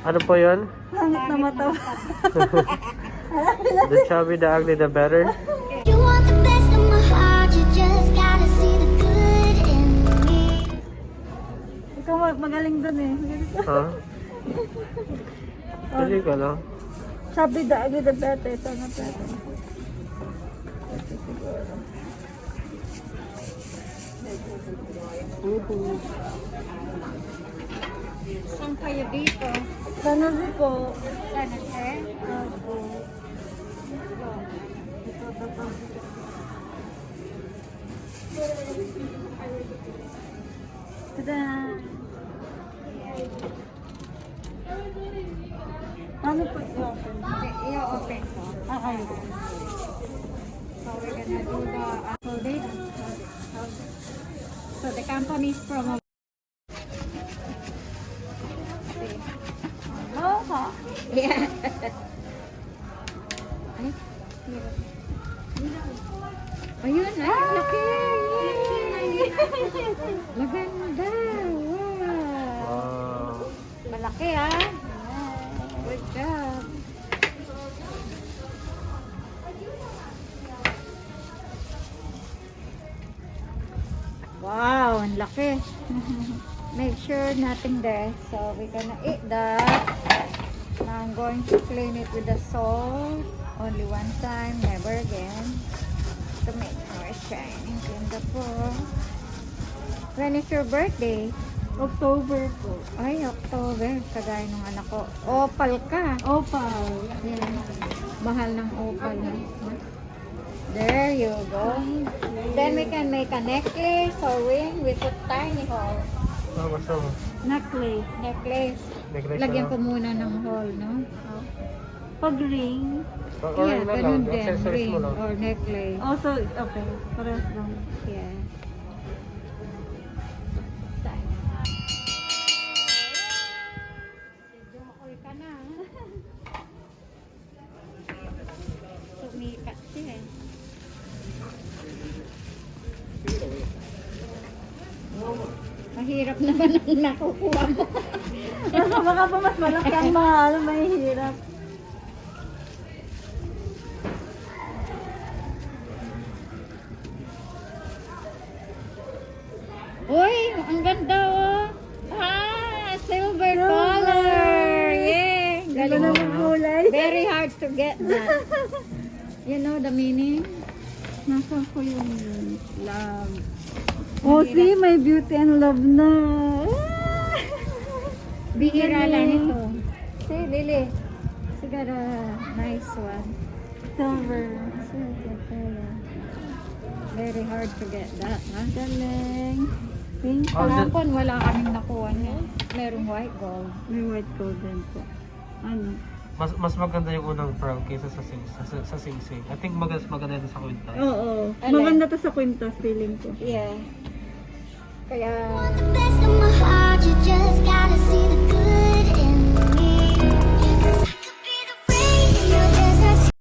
Ano po yun? Hangit na mata. The chubby, the ugly, the better? You want the best of my heart, you just gotta see the good in me. Ikaw magaling dun eh. Ha? Pili ka lang. Sabi the ugly, the better. Ito na better. Ito siguro. Saan kayo dito? Sana rin po. Sana, sir? Opo. Tada! Ano po i-open? I-open ko. Ayun. So, we're gonna do the hold it. So, the company is from Aloha! yeah. Ay, ayun, ay, laki! Yay! Maganda! Wow! Wow. Malaki ah! Good job! Wow, ang laki! Make sure nothing there. So, we're gonna eat that. Now, I'm going to clean it with the salt. Only one time, never again. To make more shining. Ganda po. When is your birthday? October po. Ay, October. Kagaya ng anak ko. Opal ka. Opal. Yan. Mahal ng opal. There you go. Then we can make a necklace or ring with a tiny hole. Ah, basta mo. Necklace. Necklace. Necklace Lagyan na ko muna ng hole, no? Pag ring. Or Yeah, na lang. ganun din. Accessories Ring mo lang. or necklace. Also, okay. Parehas lang. Yeah. Jokoy ka na. Sumikat siya eh. Mahirap naman ang nakukuha mo. Kasi baka pa mas malaki ang mahal, mahihirap. Uy, ang ganda oh. Ah, silver color. Yeah. Ganda Galing na mo. ng kulay. Very hard to get that. You know the meaning? Nasaan ko yung love? Oh, see, may beauty and love na. Bihira lang ito. See, Lily. She got a nice one. Silver. Very hard to get that, huh? Galing. Pink. Oh, Kahapon wala kaming nakuha niya. Merong white gold. May white gold din po. Ano? Mas maganda yung unang pearl kaysa sa sing-sing. I think maganda ito sa kwintas. Oo. Alin? Maganda to sa kwintas, feeling ko. Yeah. Kaya